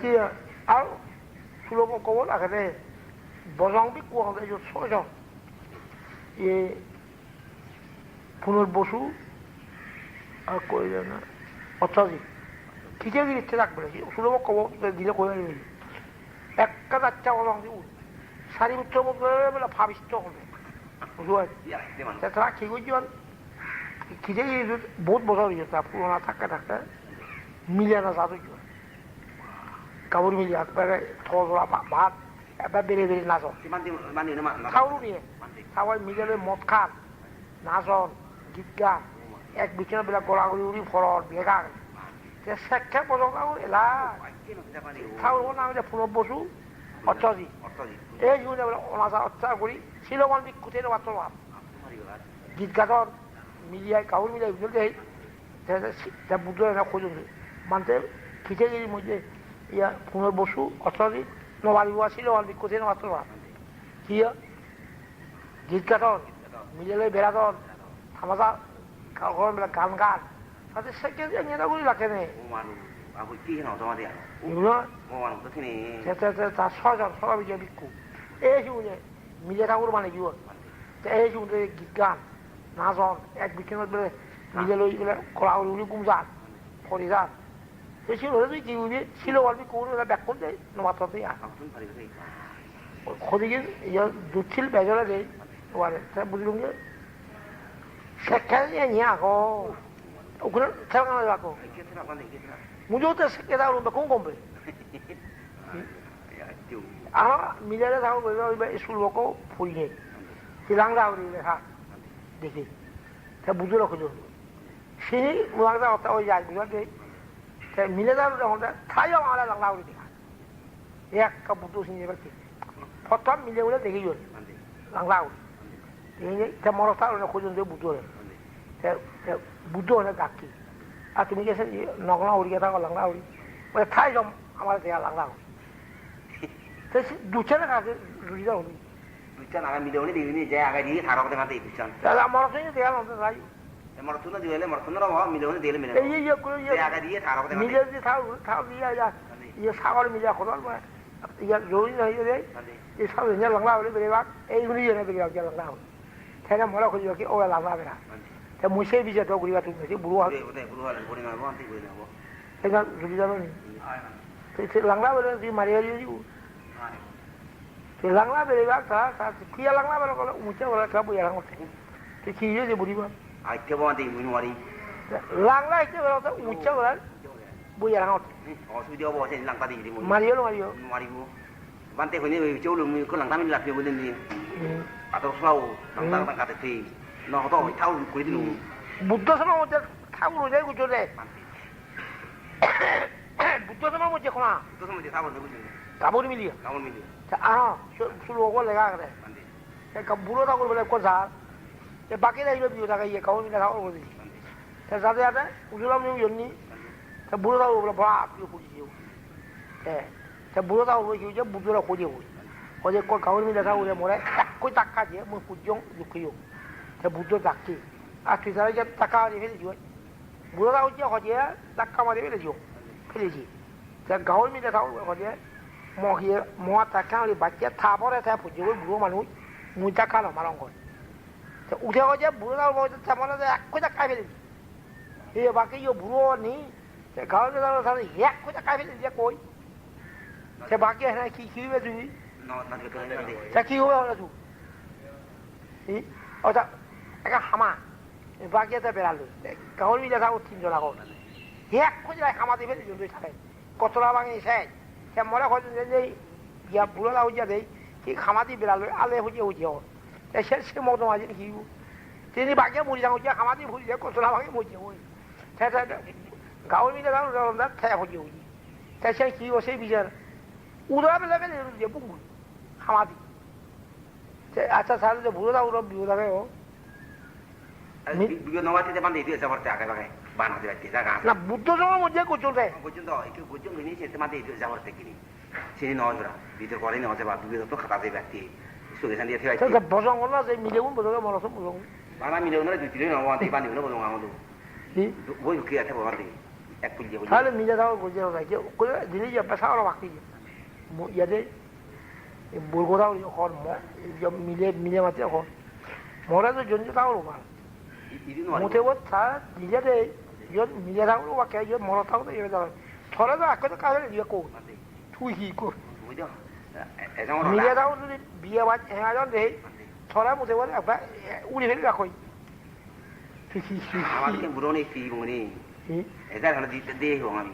Kia áo sulo có cố là cái này bỏ rong biết cuồng để cho soi cho ye পুনর বসু আর কইলে না অত্যাধিক খিচেগিরি ইচ্ছে রাখবে সুলভ কব দিলে কই একটা বাচ্চা অলং সারি উচ্চ বলে ভাবিষ্ট হবে বুঝতে তারা কি করছেন খিচেগিরি বহুত বছর হয়েছে তা পুরোনা থাকতে থাকতে মিলে না যাবে কাপড় মিলিয়ে একবারে থলা ভাত একবার বেড়ে বেড়ে নাচন খাওয়ারও নিয়ে খাওয়াই মিলে মদ খান নাচন গীত গান এক বিছানা বেলা গড়াগড়ি উড়ি ফরত বেগা শেখে পর্যন্ত এলা খাওয়ার নাম যে পুনর বসু অর্থজি এই জীবনে অনাচার অত্যাচার করি শিলমান বিক্ষুতে মাত্র ভাব গীত গাতন মিলিয়ায় কাউর মিলিয়ে বুঝতে বুদ্ধ খোঁজ মানতে খিচেগিরির মধ্যে ইয়া পুনর বসু অর্থজি নবারি বুয়া শিলমান বিক্ষুতে মাত্র ভাব কি গীত গাতন মিলিয়ে বেড়াতন থামাজা বেলা গান গান তাতে সেকে এগুলি লাগে নেই তার ছজন সবাই বিজয় ভিক্ষু এই জীবনে মিলে ঠাকুর মানে জীবন এই জীবনে গীত গান নাচন এক বিক্ষণত বেলে মিলে লই বেলে কলা উলি গুম যান ফরি যান এই ছিল তুই কি বুঝি ছিল বলবি কোন ব্যাক করতে মাত্র তুই খদিকে দুধ ছিল বেজলে দেয় বুঝলুম যে 색깔이 아니야고. 그런 생각을 갖고. 무조건 색깔 나오면 공공배. 아마 미래에 사고 그러면 술 먹고 보이네. 지랑다 우리 하. 되게. 다 무조건 그죠. 신이 무항사 없다고 이제 알고 있는데 미래다로 혼자 타영 알아 나가 우리. 약간 무도 신이 그렇게. 보통 미래에 되게 요. 나가 우리. 이게 제 머리카락을 고정돼 무도래. 무도는 갖기. 아, তুমি গেছে নগলা উড়িয়ে থাকো লাগলা উড়ি মানে ঠাই জম আমার দেয়া লাগলা তো দুচনে কাছে রুড়ি যাও দুচন আগা মিলে উনি দিনি যে আগা দিয়ে থারো কথা মাতে দুচন তাহলে আমার সঙ্গে দেয়া লাগতে যাই আমার তুনা দিলে আমার তুনা রব মিলে উনি দিলে মিলে এই করে যে আগা দিয়ে থারো কথা মিলে দিয়ে থাও দিয়ে যা ইয়ে সাগর মিলে খোদাল মানে ইয়া জরুরি নাই রে এই সব নিয়ে লাগলা উড়ি বেরে বাক এইগুলি এনে বেরে বাক লাগলা thế là mỗi lần khi cái ôi làm ra vậy nào, thế mỗi xe bây giờ tôi cũng đi vào thì bùa, thế là rồi ra rồi, thì lăng lá bây thì mà đi đi, thì lăng lá bây giờ cả khi lăng lá bây giờ có một chiếc gọi là cái bùa lăng thì khi ấy thì bùa đi vào, cái bọn thì mình ngoài đi, lăng lá cái gọi là một chiếc gọi là bùa lăng suy điệu bỏ trên lăng ta đi thì mà đi luôn mà đi bùa, ban tây hồi nay chỗ lùng có lăng ta mình làm việc với lên đi. atau selalu tentang KTP, no tahu tahu kulit dulu. Buddha sama macam tahu loh jadi kucur deh. Buddha sama macam kena. Buddha sama macam tahu dulu. Kamu ni milia. Kamu milia. Ah, suruh aku lega kata. Saya kabur tahu kalau boleh kosar. Saya pakai dah hidup juga tak kaya. Kamu ni tahu aku ni. Saya satu ada, usulam ni Yoni. Saya buru tahu boleh berat tu kucing. Saya buru tahu boleh kucing, buru tahu kucing. 어제 꼭 가을미래 사오래 뭐래 딱고 닦아지 뭐 부정 육구요 저 무도 닦기 아 그사람 이제 닦아지 해야지 물어 나오지 어제 닦아마지 해야지 그러지 저 가을미래 사오래 어제 뭐히 뭐 닦아리 받게 타버려 다 부지고 물어만 문 닦아라 말한 거 저 우리 어제 물어 나오고 잡아서 딱고 닦아야지 이 밖에 요 물어니 저 가을미래 사오래 약고 닦아야지 이제 거의 저 밖에 하나 기회해 주니 Saya kira lah tu. Oh tak, agak hama. Bagian tu berlalu. Kau ni dah tahu tim jola kau. Ya, kau jadi hama tu berlalu jadi saya. Kau tu lawang ni saya. Saya mula kau jadi dia bulan lalu jadi. Ki hama tu berlalu. Alih hujan hujan. Saya sih mau tu macam ni. Jadi bagian mudi jangan hujan hama tu hujan. Kau tu lawang ni hujan. Saya kau ni dah tahu dalam dah saya hujan hujan. Saya kira saya biar. Udah berlalu dia bungu. 하마디. 아차 사는데 물어다 그러면 미워다가요. 비교 너한테 대만 내도 잡을 때 아까 봐게 반하지 말 때다가. 나 무도 좀 언제 고쳐대. 고쳐도 이게 고쳐 그니 제때만 내도 잡을 때 끼니. 신이 넣어주라. 비도 거리 넣어서 봐. 비도 또 갖다 대봤지. 속에서 내 태워. 그러니까 보정 올라서 밀려온 보정가 멀어서 보정. 바나 밀려오는 데 뒤로 나와한테 반이 넣어 보정 아무도. 이? 뭐 이렇게 해 봐봐. এক পুলিয়ে বলি তাহলে মিলে দাও গোজে রাখে করে দিলে যে পেশা ওরা বাকি ইয়াতে বুলগোদাও এখন মিলে মিলে মাতে এখন মরা তো জন্য তাও রোবা 이리는 못해 다 이제대 이건 미래라고 밖에 이거 멀었다고 이러다 저라도 아까도 가서 이었고 투히 있고 뭐죠? 애정으로 미래라고 미래와 해야던데 저라 못해 봐 아빠 우리 회를 갖고 아마 이렇게 물어내 피 보니 애들 하나 뒤에 형아미